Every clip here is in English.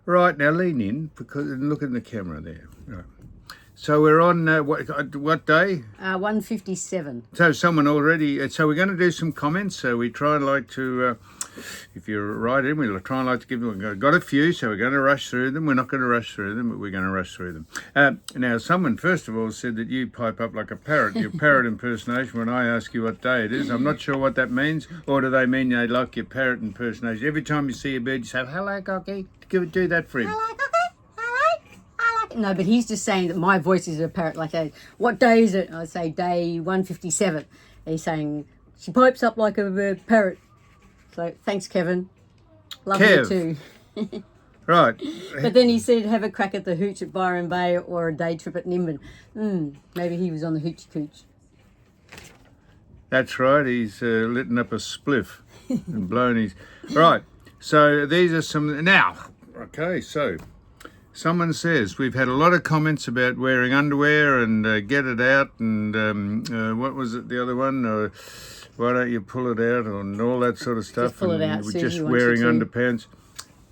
Right, now lean in because and look in the camera there. Right. So we're on what day? 157. So someone already. So we're going to do some comments. So we try and like to, if you're right in, we'll try and like to give them. We've got a few, so we're going to rush through them. We're not going to rush through them, but we're going to rush through them. Now, someone first of all said that you pipe up like a parrot. Your parrot impersonation. When I ask you what day it is, I'm not sure what that means. Or do they mean they like your parrot impersonation? Every time you see a bird, you say, "Hello, Cocky." Do that for him. Hello, Cocky. No, but he's just saying that my voice is a parrot. Like, what day is it? I say day 157. He's saying she pipes up like a parrot. So thanks, Kevin. Love Kev. you too. Right. But then he said, have a crack at the hooch at Byron Bay or a day trip at Nimbin. Maybe he was on the hoochie cooch. That's right. He's litten up a spliff and blown his. Right. So these are some now. Okay. So. Someone says we've had a lot of comments about wearing underwear and get it out and what was it the other one? Why don't you pull it out and all that sort of stuff? Just pull it out. We're Susie just wants wearing you to. underpants.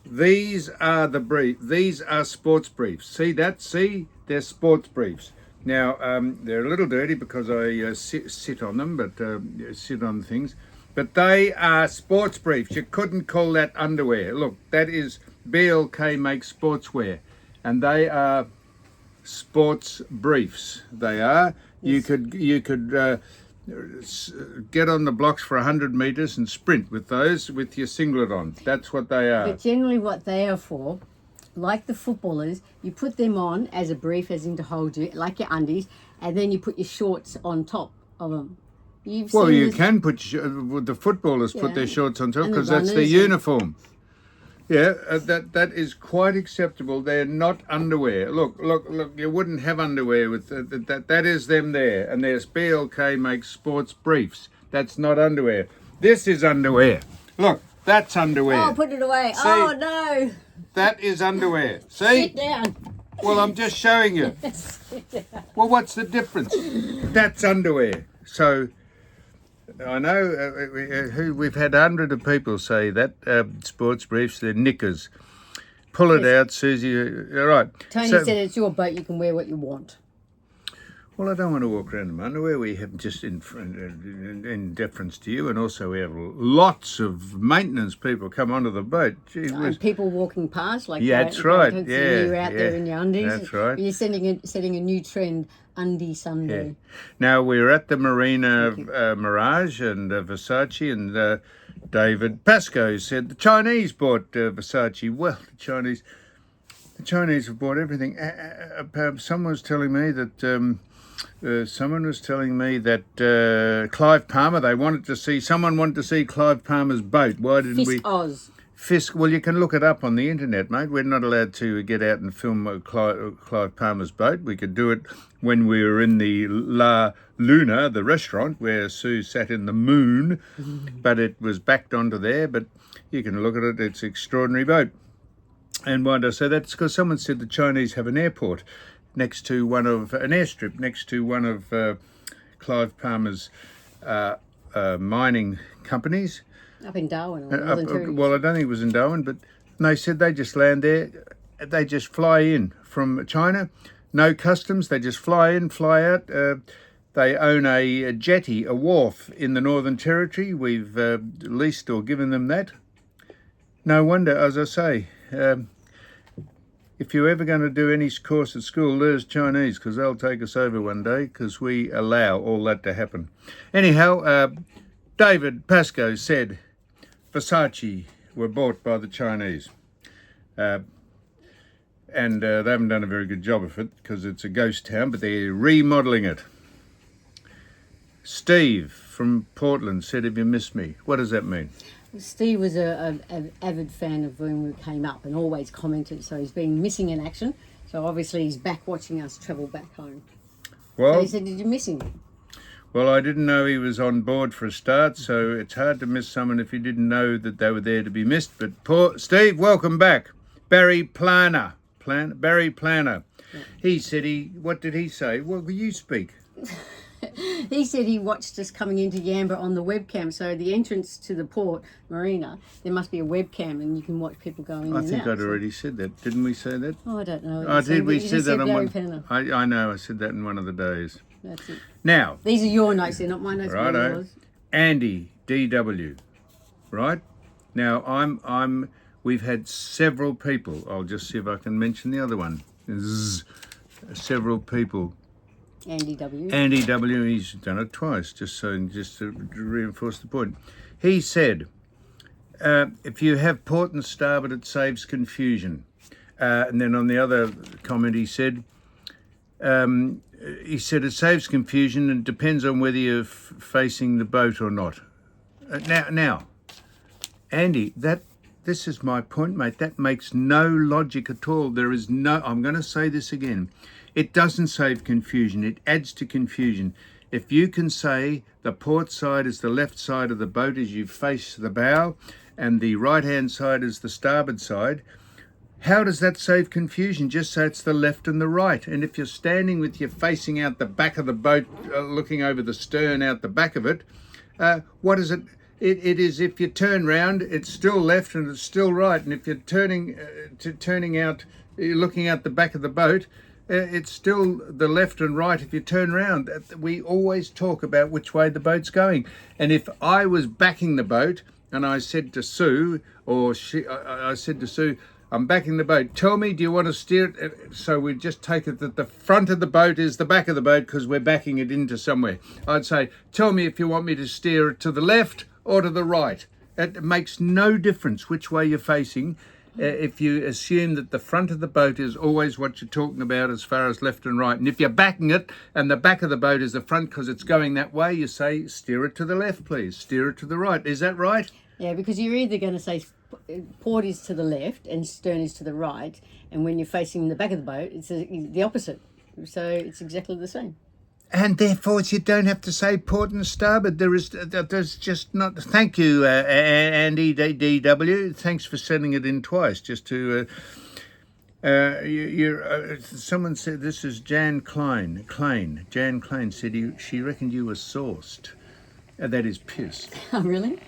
These are the brief. These are sports briefs. See that? See, they're sports briefs. Now they're a little dirty because I sit on them, but sit on things. But they are sports briefs. You couldn't call that underwear. Look, that is BLK makes sportswear. And they are sports briefs. They are. Yes. You could get on the blocks for 100 metres and sprint with those with your singlet on. That's what they are. But generally what they are for, like the footballers, you put them on as a brief, as in to hold you, like your undies, and then you put your shorts on top of them. You can put the footballers put their shorts on top because that's their uniform. Yeah, that is quite acceptable. They're not underwear. Look, you wouldn't have underwear with that. That is them there. And there's BLK makes sports briefs. That's not underwear. This is underwear. Look, that's underwear. Oh, put it away. See, oh, no. That is underwear. See? Sit down. Well, I'm just showing you. Sit down. Well, what's the difference? That's underwear. So... I know we've had 100 of people say that sports briefs, they're knickers. Pull it out, Susie. All right. Tony said it's your boat, you can wear what you want. Well, I don't want to walk around in underwear. We have just in deference to you, and also we have lots of maintenance people come onto the boat. And people walking past, like that's right. You're out there in your undies. That's right. You're setting a new trend, undie Sunday. Yeah. Now we're at the Marina Mirage and Versace, and David Pascoe said the Chinese bought Versace. Well, the Chinese have bought everything. Someone was telling me that. Clive Palmer, someone wanted to see Clive Palmer's boat. Why didn't we? Fisk. Well, you can look it up on the internet, mate. We're not allowed to get out and film Clive Palmer's boat. We could do it when we were in the La Luna, the restaurant, where Sue sat in the moon, but it was backed onto there. But you can look at it. It's an extraordinary boat. And why did I say that? It's because someone said the Chinese have an airport next to an airstrip next to one of Clive Palmer's mining companies. Up in Darwin or Northern Territory. Well, I don't think it was in Darwin, but they said they just land there. They just fly in from China. No customs. They just fly in, fly out. They own a jetty, a wharf in the Northern Territory. We've leased or given them that. No wonder, as I say... if you're ever going to do any course at school, there's Chinese, because they'll take us over one day, because we allow all that to happen. Anyhow, David Pascoe said Versace were bought by the Chinese. And they haven't done a very good job of it, because it's a ghost town, but they're remodelling it. Steve from Portland said, "Have you missed me?" What does that mean? Steve was an avid fan of when we came up and always commented, so he's been missing in action. So obviously he's back watching us travel back home. Well, so he said, did you miss him? Well, I didn't know he was on board for a start, so it's hard to miss someone if you didn't know that they were there to be missed. But Steve, welcome back. Barry Planner. Barry Planner. Yeah. He said what did he say? Well, you speak. He said he watched us coming into Yamba on the webcam. So the entrance to the port, Marina, there must be a webcam and you can watch people going in I and think out. I'd already said that. Didn't we say that? Oh, I don't know. Oh, did we You say just that on Gary one? Penner. I know, I said that in one of the days. That's it. Now, These are your notes, they're not my notes. They're righto, yours. Andy DW, right? Now we've had several people. I'll just see if I can mention the other one. Several people. Andy W. Andy W. He's done it twice, just to reinforce the point. He said, if you have port and starboard, it saves confusion. And then on the other comment, he said it saves confusion and depends on whether you're facing the boat or not. Now, Andy, this is my point, mate. That makes no logic at all. There is no, I'm going to say this again. It doesn't save confusion. It adds to confusion. If you can say the port side is the left side of the boat as you face the bow and the right-hand side is the starboard side, how does that save confusion? Just say it's the left and the right. And if you're standing with you facing out the back of the boat, looking over the stern out the back of it, what is it? It is, if you turn round, it's still left and it's still right. And if you're turning out, you're looking out the back of the boat, it's still the left and right if you turn around. We always talk about which way the boat's going. And if I was backing the boat and I said to Sue, I said to Sue, I'm backing the boat. Tell me, do you want to steer it? So we just take it that the front of the boat is the back of the boat because we're backing it into somewhere. I'd say, tell me if you want me to steer it to the left or to the right. It makes no difference which way you're facing. If you assume that the front of the boat is always what you're talking about as far as left and right. And if you're backing it and the back of the boat is the front because it's going that way, you say, steer it to the left, please. Steer it to the right. Is that right? Yeah, because you're either going to say port is to the left and stern is to the right. And when you're facing the back of the boat, it's the opposite. So it's exactly the same. And therefore, you don't have to say port and starboard. There's just not. Thank you, Andy DW. Thanks for sending it in twice. Just to someone said this is Jan Klein. Jan Klein said she reckoned you were sauced. That is piss. Oh, really?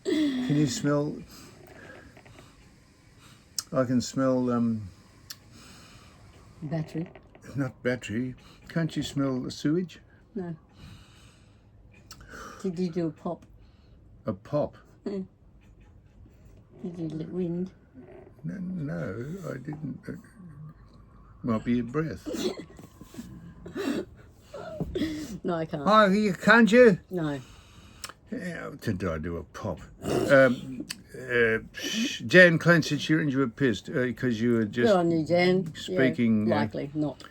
Can you smell? I can smell. Battery. Not battery. Can't you smell the sewage? No. Did you do a pop? A pop? Did you let wind? No, I didn't. Might be your breath. No, I can't. Oh, can't you? No. Did I do a pop? Jan Klein said she reckons you were pissed because you were just Good on you, Jan. speaking. Yeah, likely not.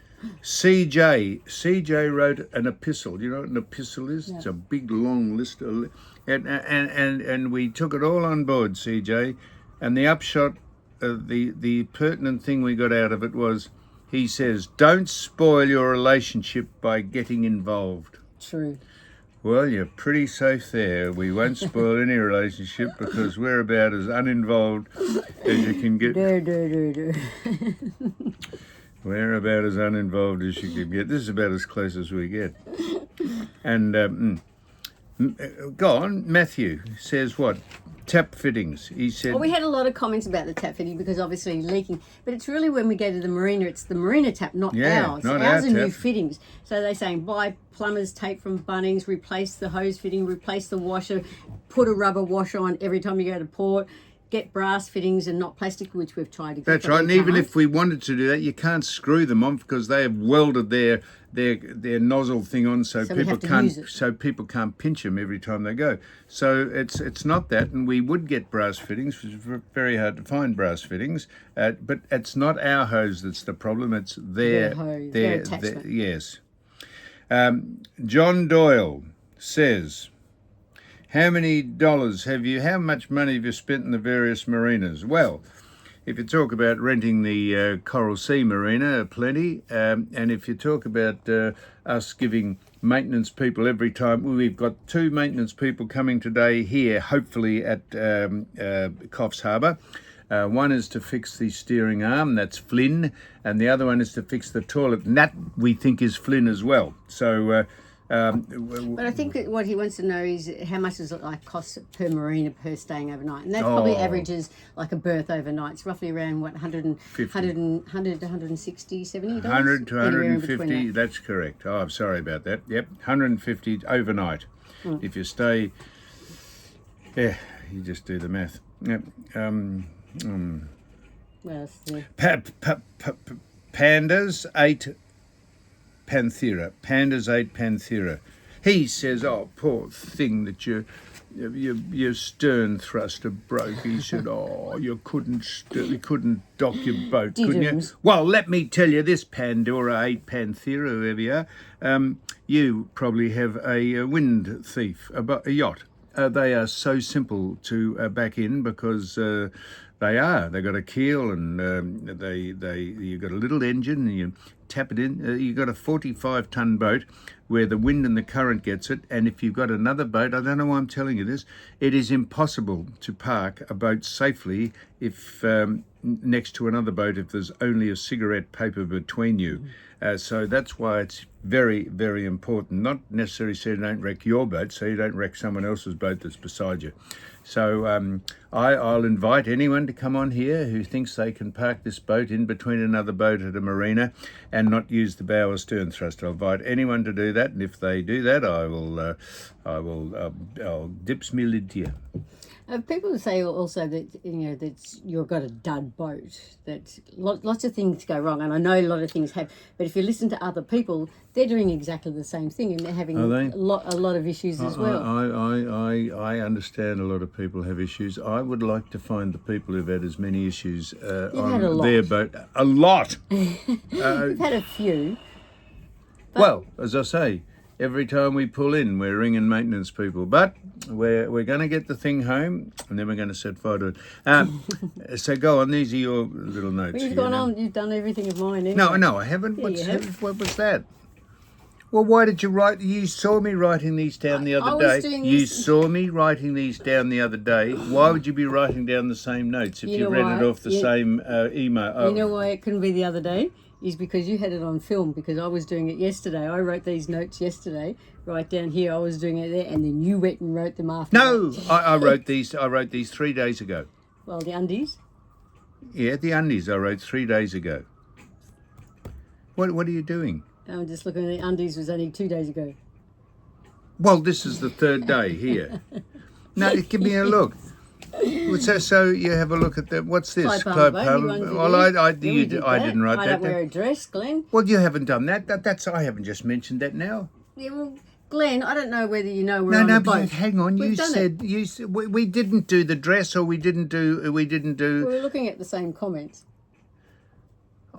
CJ wrote an epistle. Do you know what an epistle is? Yeah. It's a big long list of, and we took it all on board, CJ. And the upshot of the pertinent thing we got out of it was, he says, don't spoil your relationship by getting involved. True. Well, you're pretty safe there. We won't spoil any relationship because we're about as uninvolved as you can get. We're about as uninvolved as you can get. This is about as close as we get. And go on, Matthew says what? Tap fittings. He said. Well, we had a lot of comments about the tap fitting because obviously leaking, but it's really when we go to the Marina, it's the Marina tap, not ours. Not ours our are new tap. fittings. So they're saying buy plumber's tape from Bunnings, replace the hose fitting, replace the washer, put a rubber washer on every time you go to port, get brass fittings and not plastic, which we've tried to get. That's right, and even if we wanted to do that, you can't screw them on because they have welded their nozzle thing on, so people can't pinch them every time they go. So it's not that, and we would get brass fittings, which is very hard to find brass fittings, but it's not our hose that's the problem. It's their hose, their attachment. Yes. John Doyle says, how much money have you spent in the various marinas? Well, if you talk about renting the Coral Sea Marina, plenty. And if you talk about us giving maintenance people every time, we've got 2 maintenance people coming today here, hopefully at Coffs Harbour. One is to fix the steering arm, that's Flynn, and the other one is to fix the toilet, and that we think is Flynn as well. So But I think that what he wants to know is how much does it like cost per marina per staying overnight, and that probably averages like a berth overnight. It's roughly around what 100 to 160, 70 dollars. 100 to 150. That's correct. Oh, I'm sorry about that. Yep, 150 overnight. If you stay, yeah, you just do the math. Yep. Well, yeah. Pandas 8 Panthera. Pandas 8 Panthera. He says, "Oh, poor thing that your stern thruster broke." He said, "Oh, you couldn't dock your boat, couldn't you?" Well, let me tell you this, Pandora 8 Panthera, whoever you are, you probably have a wind thief, a yacht. They are so simple to back in because they've got a keel and you've got a little engine and you tap it in. You've got a 45-ton boat where the wind and the current gets it, and if you've got another boat, I don't know why I'm telling you this, it is impossible to park a boat safely if next to another boat if there's only a cigarette paper between you. So that's why it's very, very important. Not necessarily so you don't wreck your boat, so you don't wreck someone else's boat that's beside you. So I'll invite anyone to come on here who thinks they can park this boat in between another boat at a marina and not use the bow or stern thruster. I'll invite anyone to do that, and if they do that, I'll dips me lid to you. People say also that that you've got a dud boat. That lots of things go wrong, and I know a lot of things have. But if you listen to other people, they're doing exactly the same thing, and they're having a lot of issues as well. I understand a lot of people have issues. I would like to find the people who've had as many issues on their boat. A lot. You've had a few. Well, as I say, every time we pull in, we're ringing maintenance people. But we're going to get the thing home, and then we're going to set fire to it. So go on. These are your little notes. Well, you've gone on. You've done everything of mine. Anyway. No, I haven't. Yeah, What was that? Well, why did you write? You saw me writing these down the other day. You saw me writing these down the other day. Why would you be writing down the same notes if you read it off the same email? Oh. You know why it couldn't be the other day? Is because you had it on film, because I was doing it yesterday. I wrote these notes yesterday, right down here. I was doing it there, and then you went and wrote them after. No, I wrote these. I wrote these 3 days ago. Well, the undies. Yeah, the undies. I wrote 3 days ago. What are you doing? I'm just looking at the undies. Was only 2 days ago. Well, this is the third day here. Now, give me a look. So you have a look at that. What's this? Well, I didn't write that. I don't wear a dress, Glenn. Well, you haven't done that. That's I haven't just mentioned that now. Yeah, well, Glenn, I don't know whether you know we're on a boat. No, hang on. You said we didn't do the dress, or we didn't do. We were looking at the same comments.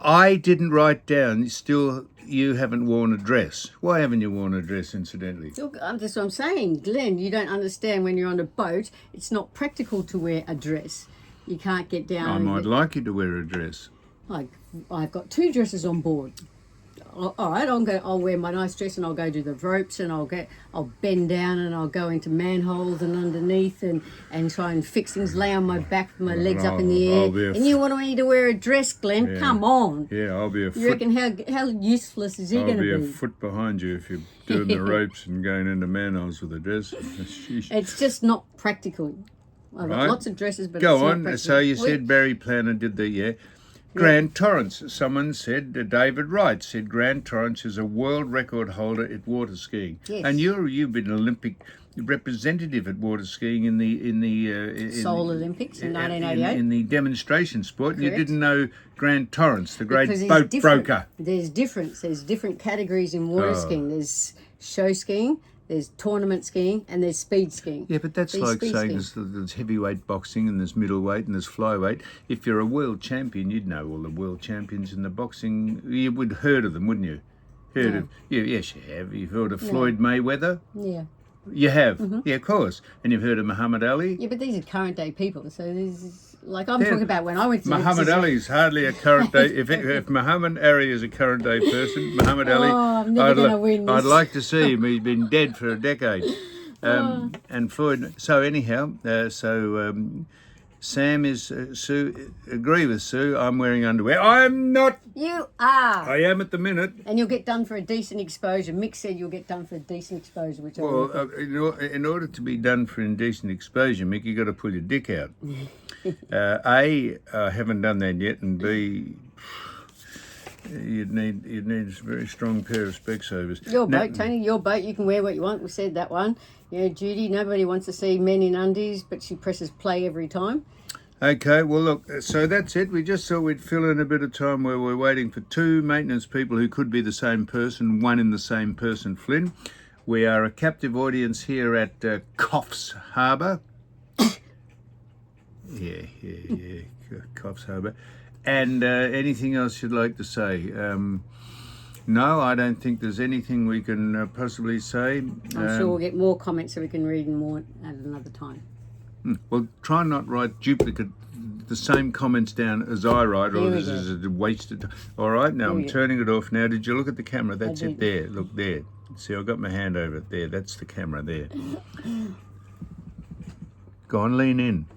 I didn't write down. Still, you haven't worn a dress. Why haven't you worn a dress, incidentally? Look, that's what I'm saying, Glenn. You don't understand when you're on a boat. It's not practical to wear a dress. You can't get down. I might like you to wear a dress. I've got 2 dresses on board. All right, I'll wear my nice dress, and I'll go do the ropes, and I'll bend down, and I'll go into manholes and underneath and try and fix things, lay on my back with my legs up in the air. And you want me to wear a dress, Glenn? Yeah. Come on. Yeah, I'll be a foot. You reckon how useless is he going to be? I'll be a foot behind you if you're doing the ropes and going into manholes with a dress. It's just not practical. I've got lots of dresses, but go it's not on. practical. So you said Barry Planner did the Grand Torrance. Someone said, David Wright said, Grand Torrance is a world record holder at water skiing. Yes. And you've been an Olympic representative at water skiing in the Seoul Olympics in 1988. In the demonstration sport. Correct. You didn't know Grand Torrance, the great boat broker. There's difference. There's different categories in water skiing. There's show skiing, there's tournament skiing, and there's speed skiing. Yeah, but that's like saying there's heavyweight boxing and there's middleweight and there's flyweight. If you're a world champion, you'd know all the world champions in the boxing. You would heard of them, wouldn't you? Yes, you have. You've heard of Floyd Mayweather? Yeah. You have? Mm-hmm. Yeah, of course. And you've heard of Muhammad Ali? Yeah, but these are current day people. So this is like I'm talking about when I went to Muhammad Ali is hardly a current day. If Muhammad Ali is a current day person, Muhammad Ali, I'm never going to win this. I'd like to see him. He's been dead for a decade. And Floyd. So anyhow, Sam is Sue. Agree with Sue. I'm wearing underwear. I'm not. You are. I am at the minute. And you'll get done for a decent exposure. Mick said you'll get done for a decent exposure, which Well, in order to be done for indecent exposure, Mick, you got to pull your dick out. A, I haven't done that yet, and B, you'd need a very strong pair of Specsavers. Your boat, Tony, your boat, you can wear what you want. We said that one. Yeah, Judy, nobody wants to see men in undies, but she presses play every time. Okay, well, look, so that's it. We just thought we'd fill in a bit of time where we're waiting for two maintenance people who could be the same person, one in the same person, Flynn. We are a captive audience here at Coffs Harbour. Yeah, Coffs Harbour. And anything else you'd like to say? No, I don't think there's anything we can possibly say. I'm sure we'll get more comments so we can read more at another time. Well, try not write duplicate, the same comments down as I write, or Here we this is a wasted. All right, now I'm turning it off. Now, did you look at the camera? That's it there. Look there. See, I've got my hand over it there. That's the camera there. Go on, lean in.